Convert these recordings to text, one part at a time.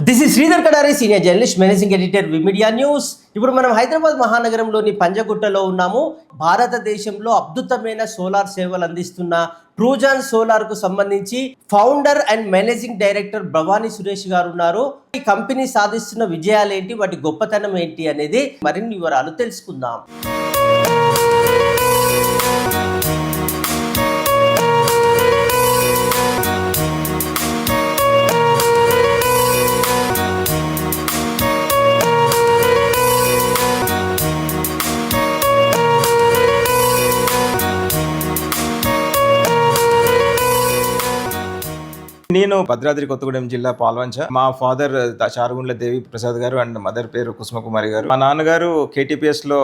This is Sridhar Kadari, senior journalist, managing editor V Media news. ఇప్పుడు మనం హైదరాబాద్ మహానగరంలోని పంజగుట్టలో ఉన్నాము. భారతదేశంలో అద్భుతమైన సోలార్ సేవలు అందిస్తున్న ట్రూజాన్ సోలార్ కు సంబంధించి founder and managing director Bhavani Suresh గారు ఉన్నారు. ఈ కంపెనీ సాధిస్తున్న విజయాలు ఏంటి, వాటి గొప్పతనం ఏంటి అనేది మరిన్ని వివరాలు తెలుసుకుందాం. నేను భద్రాద్రి కొత్తగూడెం జిల్లా పాల్వంచ. మా ఫాదర్ చారుగుండ్ల దేవి ప్రసాద్ గారు అండ్ మదర్ పేరు కుసుమకుమారి గారు. మా నాన్నగారు కేటీపీఎస్ లో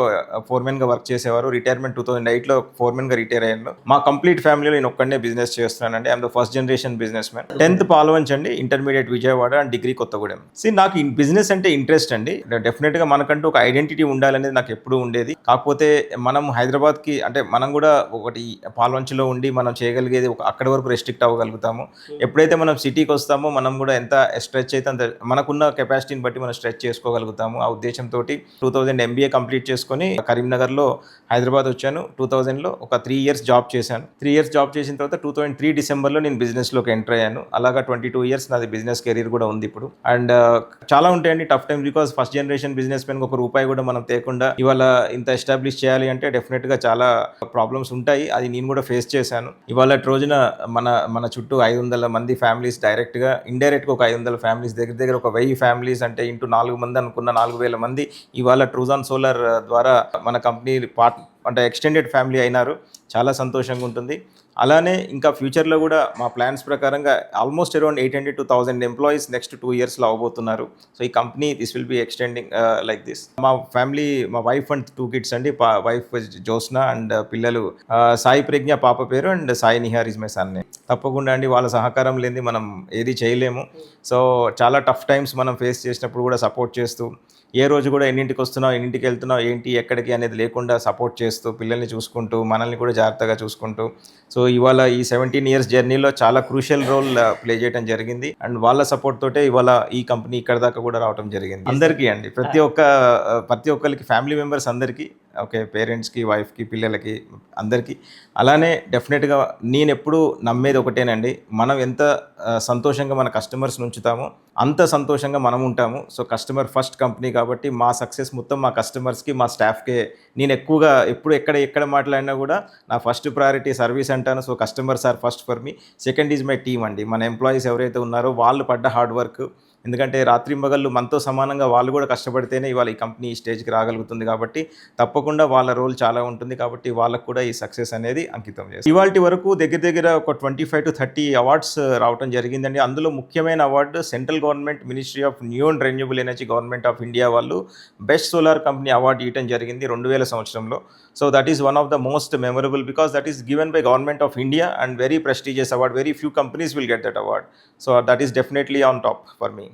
ఫోర్మెన్ గా వర్క్ చేసేవారు. రిటైర్మెంట్ 2008 లో ఫోర్మెన్ గా రిటైర్ అయ్యాను. మా కంప్లీట్ ఫ్యామిలీలో నేను ఒక్కడే బిజినెస్ చేస్తున్నానండి. I'm the first generation businessman. 10th Palvancha అండి, intermediate Vijayawada and degree Kothagudem. నాకు బిజినెస్ అంటే ఇంట్రెస్ట్ అండి. డెఫినెట్ గా మనకంటూ ఒక ఐడెంటిటీ ఉండాలనేది నాకు ఎప్పుడూ ఉండేది. కాకపోతే మనం హైదరాబాద్ కి అంటే మనం కూడా ఒకటి పాల్వంచ్లో ఉండి మనం చేయగలిగేది అక్కడి వరకు రెస్ట్రిక్ట్ అవ్వగలుగుతాము. ఎప్పుడైతే మనం సిటీకి వస్తామో మనం కూడా ఎంత స్ట్రెచ్ అయితే అంత మనకున్న కెపాసిటీని బట్టి మనం స్ట్రెచ్ చేసుకోగలుగుతాము. ఆ ఉద్దేశంతో 2000 MBA కంప్లీట్ చేసుకొని కరీంనగర్లో హైదరాబాద్ వచ్చాను. 2000లో ఒక 3 years జాబ్ చేశాను. 3 years జాబ్ చేసిన తర్వాత 2003 డిసెంబర్లో నేను బిజినెస్లోకి ఎంటర్ అయ్యాను. అలాగా 22 years నాది బిజినెస్ కెరీర్ కూడా ఉంది ఇప్పుడు. అండ్ చాలా ఉంటాయండి tough time, because first generation business men ఒక రూపాయి కూడా మనం తేకుండా ఇవాళ ఇంత ఎస్టాబ్లిష్ చేయాలి అంటే డెఫినెట్గా చాలా ప్రాబ్లమ్స్ ఉంటాయి. అది నేను కూడా ఫేస్ చేశాను. ఇవాళ రోజున మన చుట్టూ 500 మంది ఫ్యామిలీస్ డైరెక్ట్గా, ఇండైరెక్ట్గా ఒక 500 ఫ్యామిలీస్, దగ్గర ఒక 1000 ఫ్యామిలీస్ అంటే ఇంటూ 4 మంది అనుకున్న 4000 మంది ఇవాళ ట్రూజాన్ సోలార్ ద్వారా మన కంపెనీ అంటే ఎక్స్టెండెడ్ ఫ్యామిలీ అయినారు. చాలా సంతోషంగా ఉంటుంది. అలానే ఇంకా ఫ్యూచర్లో కూడా మా ప్లాన్స్ ప్రకారంగా almost around 800 to 1000 employees next 2 yearsలో అవబోతున్నారు. సో ఈ company this will be extending like this. మా ఫ్యామిలీ, మా వైఫ్ అండ్ 2 kids అండి. వైఫ్ జ్యోత్స్న అండ్ పిల్లలు సాయి ప్రజ్ఞ పాప పేరు and Sai Nihar is my son. తప్పకుండా అండి, వాళ్ళ సహకారం లేని మనం ఏది చేయలేము. సో చాలా టఫ్ టైమ్స్ మనం ఫేస్ చేసినప్పుడు కూడా సపోర్ట్ చేస్తూ, ఏ రోజు కూడా ఎన్నింటికి వస్తున్నావు, ఎన్నింటికి వెళ్తున్నావు, ఏంటి ఎక్కడికి అనేది లేకుండా సపోర్ట్ చేస్తూ, పిల్లల్ని చూసుకుంటూ, మనల్ని కూడా జాగ్రత్తగా చూసుకుంటూ, సో ఇవాళ ఈ 17 years జర్నీలో చాలా క్రూషియల్ రోల్ ప్లే చేయడం జరిగింది. అండ్ వాళ్ళ సపోర్ట్ తోటే ఇవాళ ఈ కంపెనీ ఇక్కడ దాకా కూడా రావడం జరిగింది. అందరికీ అండి, ప్రతి ఒక్కరికి, ఫ్యామిలీ మెంబర్స్ అందరికీ, ఓకే, పేరెంట్స్కి, వైఫ్కి, పిల్లలకి, అందరికీ. అలానే డెఫినెట్గా నేను ఎప్పుడు నమ్మేది ఒకటేనండి, మనం ఎంత సంతోషంగా మన కస్టమర్స్ ఉంచుతామో అంత సంతోషంగా మనం ఉంటాము. సో కస్టమర్ ఫస్ట్ కంపెనీ కాబట్టి మా సక్సెస్ మొత్తం మా కస్టమర్స్కి, మా స్టాఫ్కే. నేను ఎక్కువగా ఎప్పుడు ఎక్కడ మాట్లాడినా కూడా నా ఫస్ట్ ప్రయారిటీ సర్వీస్ అంటాను. So customers are first for me. Second is my team అండి. మన ఎంప్లాయీస్ ఎవరైతే ఉన్నారో వాళ్ళు పడ్డ హార్డ్ వర్క్, ఎందుకంటే రాత్రింబగళ్ళు మనతో సమానంగా వాళ్ళు కూడా కష్టపడితేనే ఇవాళ ఈ కంపెనీ ఈ స్టేజ్కి రాగలుగుతుంది. కాబట్టి తప్పకుండా వాళ్ళ రోల్ చాలా ఉంటుంది. కాబట్టి వాళ్ళకు కూడా ఈ సక్సెస్ అనేది అంకితం చేస్తారు. ఇవాళ వరకు దగ్గర ఒక 25 to 30 అవార్డ్స్ రావడం జరిగిందండి. అందులో ముఖ్యమైన award central government ministry of new and renewable energy, government of India వాళ్ళు బెస్ట్ సోలార్ కంపెనీ అవార్డు ఇవ్వడం జరిగింది 2000 సంవత్సరంలో. So that is one of the most memorable, because that is given by government of India and very prestigious award. Very few companies will get that award. So that is definitely on top for me.